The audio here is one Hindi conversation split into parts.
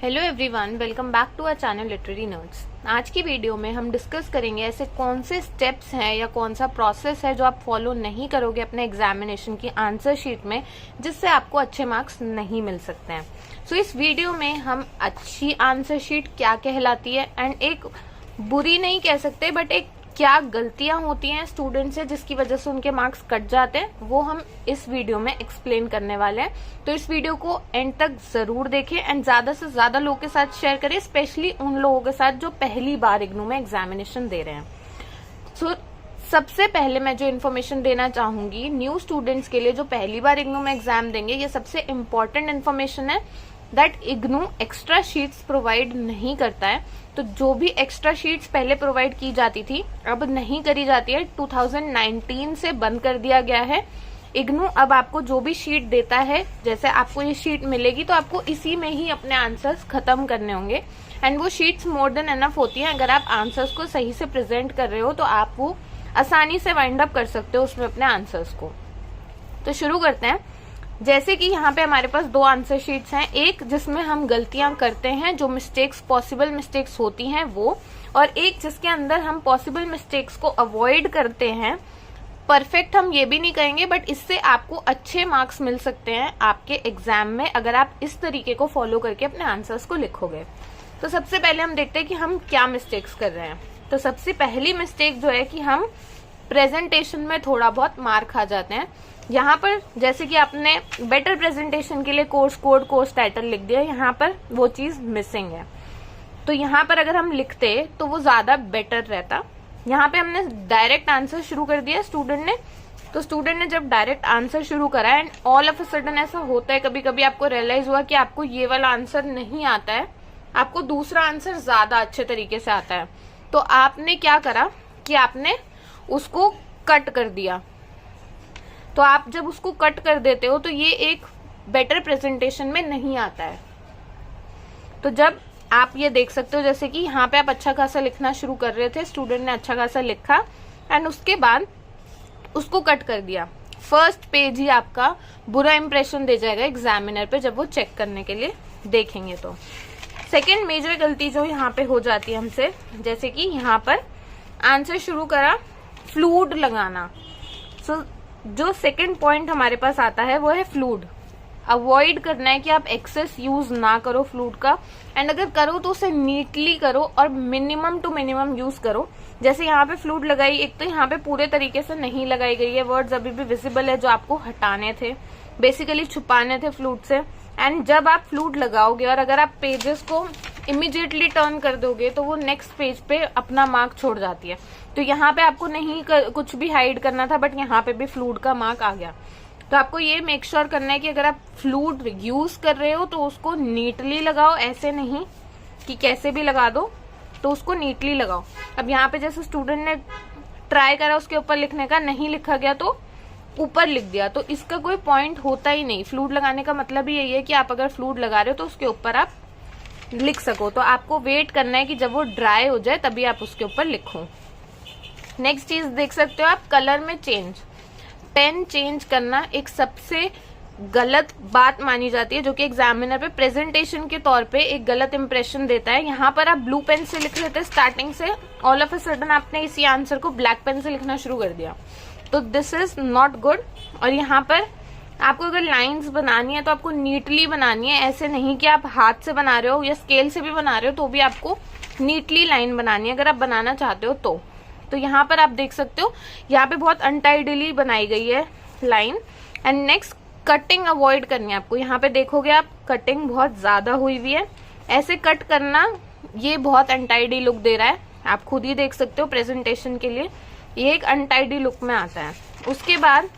Hello everyone, welcome back to our channel literary nerds. आज की वीडियो में हम डिस्कस करेंगे ऐसे कौन से स्टेप्स हैं या कौन सा प्रोसेस है जो आप फॉलो नहीं करोगे अपने एग्जामिनेशन की आंसर शीट में, जिससे आपको अच्छे मार्क्स नहीं मिल सकते हैं। सो इस वीडियो में हम अच्छी आंसर शीट क्या कहलाती है एंड एक बुरी नहीं कह सकते बट एक क्या गलतियां होती हैं स्टूडेंट से जिसकी वजह से उनके मार्क्स कट जाते हैं, वो हम इस वीडियो में एक्सप्लेन करने वाले हैं। तो इस वीडियो को एंड तक जरूर देखें एंड ज्यादा से ज्यादा लोगों के साथ शेयर करें, स्पेशली उन लोगों के साथ जो पहली बार इग्नू में एग्जामिनेशन दे रहे हैं। सो सबसे पहले मैं जो इन्फॉर्मेशन देना चाहूंगी न्यू स्टूडेंट्स के लिए जो पहली बार इग्नू में एग्जाम देंगे, ये सबसे इम्पोर्टेंट इन्फॉर्मेशन है that IGNOU extra sheets provide नहीं करता है। तो जो भी एक्स्ट्रा शीट्स पहले प्रोवाइड की जाती थी अब नहीं करी जाती है, 2019 से बंद कर दिया गया है। इग्नू अब आपको जो भी शीट देता है, जैसे आपको ये शीट मिलेगी तो आपको इसी में ही अपने आंसर्स खत्म करने होंगे एंड वो शीट्स मोर देन एनफ होती हैं। अगर आप आंसर्स को सही से प्रेजेंट कर रहे हो तो आप वो आसानी से वाइंड अप कर सकते हो उसमें अपने आंसर्स को। तो शुरू करते हैं। जैसे कि यहाँ पे हमारे पास दो आंसर शीट्स हैं, एक जिसमें हम गलतियां करते हैं, जो मिस्टेक्स पॉसिबल मिस्टेक्स होती हैं वो, और एक जिसके अंदर हम पॉसिबल मिस्टेक्स को अवॉइड करते हैं। परफेक्ट हम ये भी नहीं कहेंगे बट इससे आपको अच्छे मार्क्स मिल सकते हैं आपके एग्जाम में अगर आप इस तरीके को फॉलो करके अपने आंसर्स को लिखोगे। तो सबसे पहले हम देखते हैं कि हम क्या मिस्टेक्स कर रहे हैं। तो सबसे पहली मिस्टेक जो है कि हम प्रेजेंटेशन में थोड़ा बहुत मार खा जाते हैं। यहाँ पर जैसे कि आपने बेटर प्रेजेंटेशन के लिए कोर्स कोड कोर्स टाइटल लिख दिया, यहाँ पर वो चीज मिसिंग है। तो यहाँ पर अगर हम लिखते तो वो ज्यादा बेटर रहता। यहाँ पे हमने डायरेक्ट आंसर शुरू कर दिया स्टूडेंट ने। तो स्टूडेंट ने जब डायरेक्ट आंसर शुरू करा and all of a sudden ऐसा होता है, कभी कभी आपको रियलाइज हुआ कि आपको ये वाला आंसर नहीं आता है, आपको दूसरा आंसर ज्यादा अच्छे तरीके से आता है। तो आपने क्या करा कि आपने उसको कट कर दिया। तो आप जब उसको कट कर देते हो तो ये एक बेटर प्रेजेंटेशन में नहीं आता है। तो जब आप ये देख सकते हो जैसे कि यहाँ पे आप अच्छा खासा लिखना शुरू कर रहे थे, स्टूडेंट ने अच्छा खासा लिखा एंड उसके बाद उसको कट कर दिया। फर्स्ट पेज ही आपका बुरा इंप्रेशन दे जाएगा एग्जामिनर पे जब वो चेक करने के लिए देखेंगे। तो सेकेंड मेजर गलती जो यहाँ पे हो जाती है हमसे, जैसे कि यहाँ पर आंसर शुरू करा फ्लूड लगाना। सो जो सेकंड पॉइंट हमारे पास आता है वो है फ्लूड। अवॉइड करना है कि आप एक्सेस यूज ना करो फ्लूड का, एंड अगर करो तो उसे नीटली करो और मिनिमम टू मिनिमम यूज करो। जैसे यहाँ पे फ्लूड लगाई, एक तो यहाँ पे पूरे तरीके से नहीं लगाई गई है, वर्ड्स अभी भी विजिबल है जो आपको हटाने थे, बेसिकली छुपाने थे फ्लूड से। एंड जब आप फ्लूड लगाओगे और अगर आप पेजेस को इमीडिएटली टर्न कर दोगे तो वो नेक्स्ट पेज पे अपना मार्क छोड़ जाती है। तो यहाँ पे आपको नहीं कुछ भी हाइड करना था बट यहाँ पे भी फ्लूड का मार्क आ गया। तो आपको ये मेक श्योर करना है कि अगर आप फ्लूड यूज कर रहे हो तो उसको नीटली लगाओ, ऐसे नहीं कि कैसे भी लगा दो, तो उसको नीटली लगाओ। अब यहाँ पे जैसे स्टूडेंट ने ट्राई करा उसके ऊपर लिखने का, नहीं लिखा गया तो ऊपर लिख दिया, तो इसका कोई पॉइंट होता ही नहीं। फ्लूड लगाने का मतलब ही यही है कि आप अगर फ्लूड लगा रहे हो तो उसके ऊपर आप लिख सको। तो आपको वेट करना है कि जब वो ड्राई हो जाए तभी आप उसके ऊपर लिखो। नेक्स्ट चीज देख सकते हो आप, कलर में चेंज। पेन चेंज करना एक सबसे गलत बात मानी जाती है जो कि एग्जामिनर पे प्रेजेंटेशन के तौर पे एक गलत इंप्रेशन देता है। यहाँ पर आप ब्लू पेन से लिख रहे थे स्टार्टिंग से, ऑल ऑफ अ सडन आपने इसी आंसर को ब्लैक पेन से लिखना शुरू कर दिया, तो दिस इज नॉट गुड। और यहाँ पर आपको अगर लाइंस बनानी है तो आपको नीटली बनानी है, ऐसे नहीं कि आप हाथ से बना रहे हो या स्केल से भी बना रहे हो तो भी आपको नीटली लाइन बनानी है अगर आप बनाना चाहते हो तो। तो यहाँ पर आप देख सकते हो यहाँ पे बहुत अनटाइडली बनाई गई है line. And next, cutting avoid करनी है आपको। यहाँ पे देखोगे आप कटिंग बहुत ज्यादा हुई हुई है, ऐसे कट करना ये बहुत अनटाइडी लुक दे रहा है, आप खुद ही देख सकते हो प्रेजेंटेशन के लिए ये एक अनटाइडी लुक में आता है। उसके बाद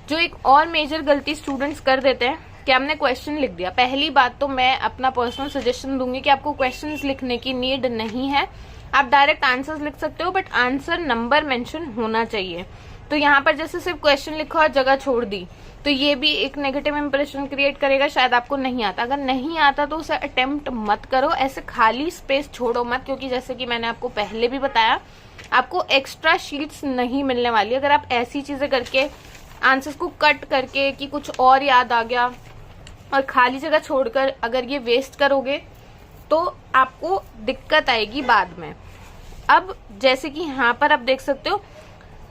जो एक और मेजर गलती स्टूडेंट्स कर देते हैं कि हमने क्वेश्चन लिख दिया। पहली बात तो मैं अपना पर्सनल सजेशन दूंगी कि आपको क्वेश्चंस लिखने की नीड नहीं है, आप डायरेक्ट आंसर्स लिख सकते हो बट आंसर नंबर मेंशन होना चाहिए। तो यहाँ पर जैसे सिर्फ क्वेश्चन लिखा और जगह छोड़ दी तो ये भी एक नेगेटिव इंप्रेशन क्रिएट करेगा, शायद आपको नहीं आता। अगर नहीं आता तो उसे अटेम्प्ट मत करो, ऐसे खाली स्पेस छोड़ो मत, क्योंकि जैसे कि मैंने आपको पहले भी बताया आपको एक्स्ट्रा शीट्स नहीं मिलने वाली अगर आप ऐसी चीजें करके आंसर्स को कट करके कि कुछ और याद आ गया और खाली जगह छोड़कर अगर ये वेस्ट करोगे तो आपको दिक्कत आएगी बाद में। अब जैसे कि यहाँ पर आप देख सकते हो,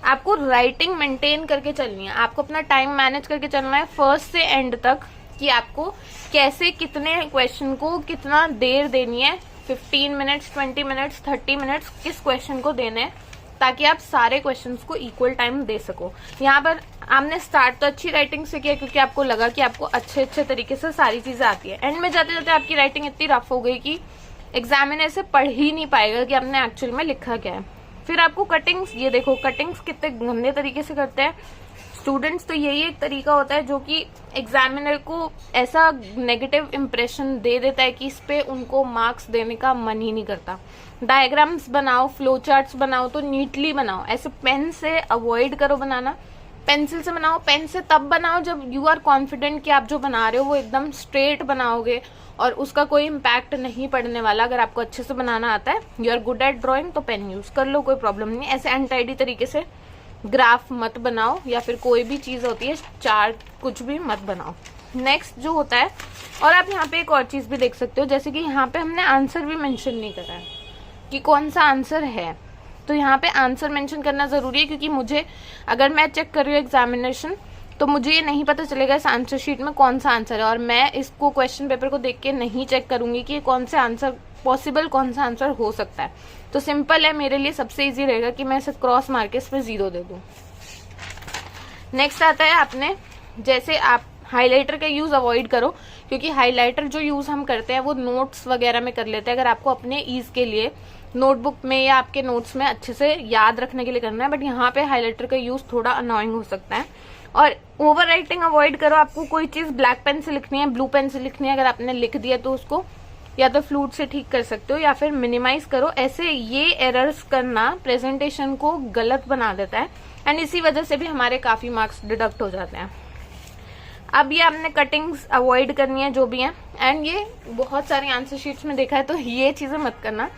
आपको राइटिंग मेंटेन करके चलनी है, आपको अपना टाइम मैनेज करके चलना है फर्स्ट से एंड तक, कि आपको कैसे कितने क्वेश्चन को कितना देर देनी है, 15 मिनट्स, 20 मिनट्स, 30 मिनट्स किस क्वेश्चन को देने हैं, ताकि आप सारे क्वेश्चंस को इक्वल टाइम दे सको। यहाँ पर आपने स्टार्ट तो अच्छी राइटिंग से किया क्योंकि आपको लगा कि आपको अच्छे तरीके से सारी चीजें आती है। एंड में जाते जाते आपकी राइटिंग इतनी रफ हो गई कि एग्जामिनर से पढ़ ही नहीं पाएगा कि आपने एक्चुअल में लिखा क्या है। फिर आपको कटिंग्स, ये देखो कटिंग्स कितने गंदे तरीके से करते हैं स्टूडेंट्स। तो यही एक तरीका होता है जो कि एग्जामिनर को ऐसा नेगेटिव इम्प्रेशन दे देता है कि इस पे उनको मार्क्स देने का मन ही नहीं करता। डायग्राम्स बनाओ, फ्लो चार्ट्स बनाओ तो नीटली बनाओ, ऐसे पेन से अवॉइड करो बनाना। पेंसिल से बनाओ, पेन से तब बनाओ जब यू आर कॉन्फिडेंट कि आप जो बना रहे हो वो एकदम स्ट्रेट बनाओगे और उसका कोई इम्पैक्ट नहीं पड़ने वाला। अगर आपको अच्छे से बनाना आता है, you are good at drawing, तो पेन यूज कर लो, कोई प्रॉब्लम नहीं। ऐसे अनटाइडी तरीके से ग्राफ मत बनाओ या फिर कोई भी चीज होती है चार्ट, कुछ भी मत बनाओ। नेक्स्ट जो होता है, और आप यहाँ पे एक और चीज भी देख सकते हो, जैसे कि यहाँ पे हमने आंसर भी मेंशन नहीं करा है कि कौन सा आंसर है। तो यहाँ पे आंसर मेंशन करना जरूरी है क्योंकि मुझे, अगर मैं चेक कर रही हूँ एग्जामिनेशन, तो मुझे ये नहीं पता चलेगा इस आंसर शीट में कौन सा आंसर है, और मैं इसको क्वेश्चन पेपर को देख के नहीं चेक करूंगी कि कौन सा आंसर पॉसिबल, कौन सा आंसर हो सकता है। तो सिंपल है, मेरे लिए सबसे इजी रहेगा कि मैं इसे क्रॉस मार के इस पे 0 दे दूं। नेक्स्ट आता है आपने, जैसे आप हाइलाइटर का यूज अवॉइड करो क्योंकि हाइलाइटर जो यूज हम करते हैं वो नोट्स वगैरह में कर लेते हैं। अगर आपको अपने ईज के लिए नोटबुक में या आपके नोट्स में अच्छे से याद रखने के लिए करना है, बट यहाँ पे हाइलाइटर का यूज थोड़ा अनोइंग हो सकता है। और ओवर राइटिंग अवॉइड करो। आपको कोई चीज ब्लैक पेन से लिखनी है, ब्लू पेन से लिखनी है, अगर आपने लिख दिया तो उसको या तो फ्लूट से ठीक कर सकते हो या फिर मिनिमाइज करो। ऐसे ये एरर्स करना प्रेजेंटेशन को गलत बना देता है एंड इसी वजह से भी हमारे काफी मार्क्स डिडक्ट हो जाते हैं। अब ये आपने कटिंग्स अवॉइड करनी है जो भी है, एंड ये बहुत सारी आंसर शीट्स में देखा है, तो ये चीजें मत करना।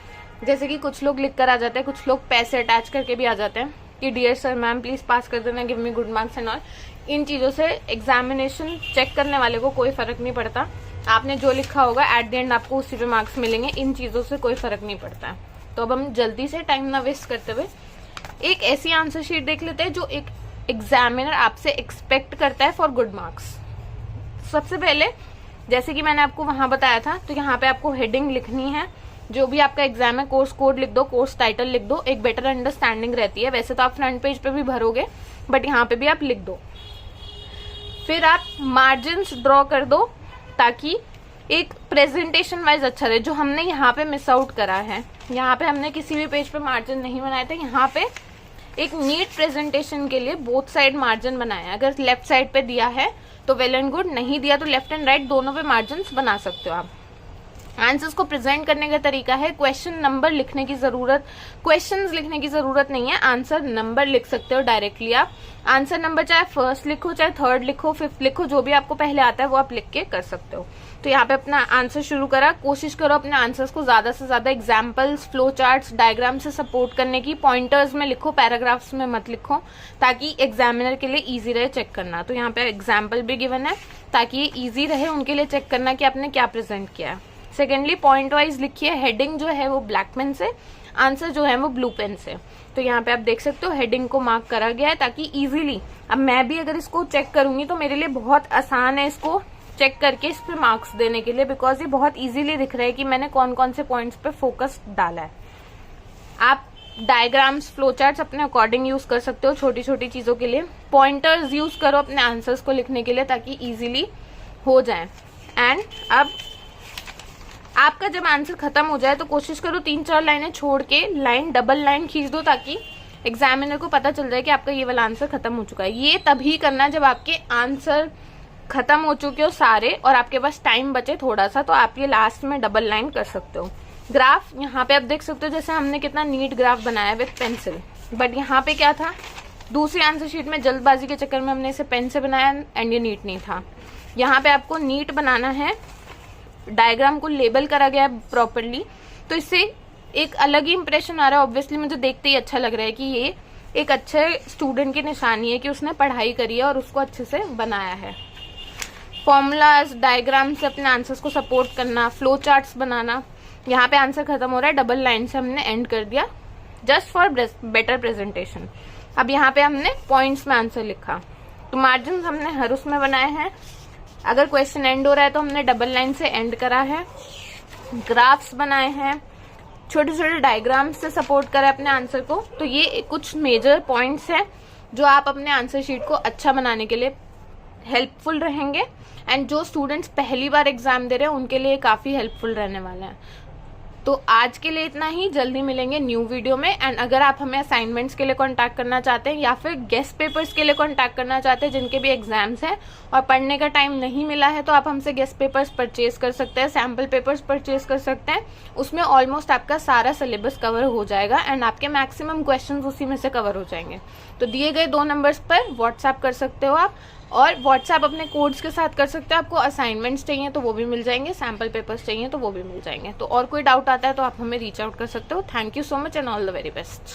जैसे कि कुछ लोग लिख कर आ जाते हैं, कुछ लोग पैसे अटैच करके भी आ जाते हैं कि dear sir ma'am please pass कर देना, give me good marks and all. इन चीजों से एग्जामिनेशन चेक करने वाले को कोई फर्क नहीं पड़ता। आपने जो लिखा होगा एट द एंड आपको उसी पे मार्क्स मिलेंगे, इन चीजों से कोई फर्क नहीं पड़ता। तो अब हम जल्दी से टाइम ना वेस्ट करते हुए एक ऐसी आंसर शीट देख लेते हैं जो एक एग्जामिनर आपसे एक्सपेक्ट करता है फॉर गुड मार्क्स। सबसे पहले जैसे कि मैंने आपको वहां बताया था, तो यहाँ पे आपको हेडिंग लिखनी है। जो भी आपका एग्जाम है, कोर्स कोड लिख दो, कोर्स टाइटल लिख दो, एक बेटर अंडरस्टैंडिंग रहती है। वैसे तो आप फ्रंट पेज पे भी भरोगे बट यहाँ पे भी आप लिख दो। फिर आप मार्जिन्स ड्रॉ कर दो ताकि एक प्रेजेंटेशन वाइज अच्छा रहे। जो हमने यहाँ पे मिस आउट करा है, यहाँ पे हमने किसी भी पेज पे मार्जिन नहीं बनाए थे, यहाँ पे एक नीट प्रेजेंटेशन के लिए बोथ साइड मार्जिन बनाया। अगर लेफ्ट साइड पे दिया है तो वेल एंड गुड, नहीं दिया तो लेफ्ट एंड राइट दोनों पे मार्जिन बना सकते हो आप। आंसर्स को प्रेजेंट करने का तरीका है, क्वेश्चन नंबर लिखने की जरूरत, क्वेश्चंस लिखने की जरूरत नहीं है, आंसर नंबर लिख सकते हो डायरेक्टली आप। आंसर नंबर चाहे फर्स्ट लिखो, चाहे थर्ड लिखो, फिफ्थ लिखो, जो भी आपको पहले आता है वो आप लिख के कर सकते हो। तो यहाँ पे अपना आंसर शुरू करा। कोशिश करो अपने आंसर्स को ज्यादा से ज्यादा एग्जाम्पल्स, फ्लो चार्ट्स, डायग्राम से सपोर्ट करने की। पॉइंटर्स में लिखो, पैराग्राफ्स में मत लिखो, ताकि एग्जामिनर के लिए ईजी रहे चेक करना। तो यहाँ पे एग्जाम्पल भी गिवन है ताकि ये ईजी रहे उनके लिए चेक करना कि आपने क्या प्रेजेंट किया है। सेकेंडली पॉइंट वाइज लिखिए, हेडिंग जो है वो ब्लैक पेन से, आंसर जो है वो ब्लू पेन से। तो यहाँ पे आप देख सकते हो हेडिंग को मार्क करा गया है ताकि इजीली, अब मैं भी अगर इसको चेक करूंगी तो मेरे लिए बहुत आसान है इसको चेक करके इस पे मार्क्स देने के लिए, बिकॉज ये बहुत इजीली दिख रहा है कि मैंने कौन कौन से पॉइंट्स पे फोकस डाला है। आप डायग्राम्स, फ्लो चार्ट्स अपने अकॉर्डिंग यूज कर सकते हो छोटी छोटी चीजों के लिए। पॉइंटर्स यूज करो अपने आंसर्स को लिखने के लिए ताकि इजीली हो जाए। एंड अब आपका जब आंसर खत्म हो जाए तो कोशिश करो 3-4 लाइनें छोड़ के लाइन डबल लाइन खींच दो ताकि एग्जामिनर को पता चल जाए कि आपका ये वाला आंसर खत्म हो चुका है। ये तभी करना जब आपके आंसर खत्म हो चुके हो सारे और आपके पास टाइम बचे थोड़ा सा, तो आप ये लास्ट में डबल लाइन कर सकते हो। ग्राफ यहाँ पे आप देख सकते हो, जैसे हमने कितना नीट ग्राफ बनाया विथ पेंसिल, बट यहाँ पे क्या था, दूसरी आंसर शीट में जल्दबाजी के चक्कर में हमने इसे पेन से बनाया एंड ये नीट नहीं था। यहाँ पे आपको नीट बनाना है, डायग्राम को लेबल करा गया है प्रॉपरली, तो इससे एक अलग ही इंप्रेशन आ रहा है। ऑब्वियसली मुझे देखते ही अच्छा लग रहा है कि ये एक अच्छे स्टूडेंट की निशानी है कि उसने पढ़ाई करी है और उसको अच्छे से बनाया है। फॉर्मूलाज, डायग्राम से अपने आंसर्स को सपोर्ट करना, फ्लो चार्ट्स बनाना। यहाँ पे आंसर खत्म हो रहा है, डबल लाइन से हमने एंड कर दिया जस्ट फॉर बेटर प्रेजेंटेशन। अब यहाँ पे हमने पॉइंट्स में आंसर लिखा, तो मार्जिन हमने हर उसमें बनाए हैं। अगर क्वेश्चन एंड हो रहा है तो हमने डबल लाइन से एंड करा है। ग्राफ्स बनाए हैं, छोटे छोटे डायग्राम से सपोर्ट करें अपने आंसर को। तो ये कुछ मेजर पॉइंट्स हैं जो आप अपने आंसर शीट को अच्छा बनाने के लिए हेल्पफुल रहेंगे, एंड जो स्टूडेंट्स पहली बार एग्जाम दे रहे हैं उनके लिए काफी हेल्पफुल रहने वाले हैं। तो आज के लिए इतना ही, जल्दी मिलेंगे न्यू वीडियो में। एंड अगर आप हमें असाइनमेंट्स के लिए कांटेक्ट करना चाहते हैं या फिर गेस्ट पेपर्स के लिए कांटेक्ट करना चाहते हैं जिनके भी एग्जाम्स हैं और पढ़ने का टाइम नहीं मिला है, तो आप हमसे गेस्ट पेपर्स परचेज कर सकते हैं, सैम्पल पेपर्स परचेज कर सकते हैं। उसमें ऑलमोस्ट आपका सारा सिलेबस कवर हो जाएगा एंड आपके मैक्सिमम क्वेश्चन उसी में से कवर हो जाएंगे। तो दिए गए 2 नंबर्स पर व्हाट्सएप कर सकते हो आप, और व्हाट्सएप अपने कोड्स के साथ कर सकते हैं। आपको असाइनमेंट्स चाहिए तो वो भी मिल जाएंगे, सैम्पल पेपर्स चाहिए तो वो भी मिल जाएंगे। तो और कोई डाउट आता है तो आप हमें रीच आउट कर सकते हो। Thank you so much and all the very best.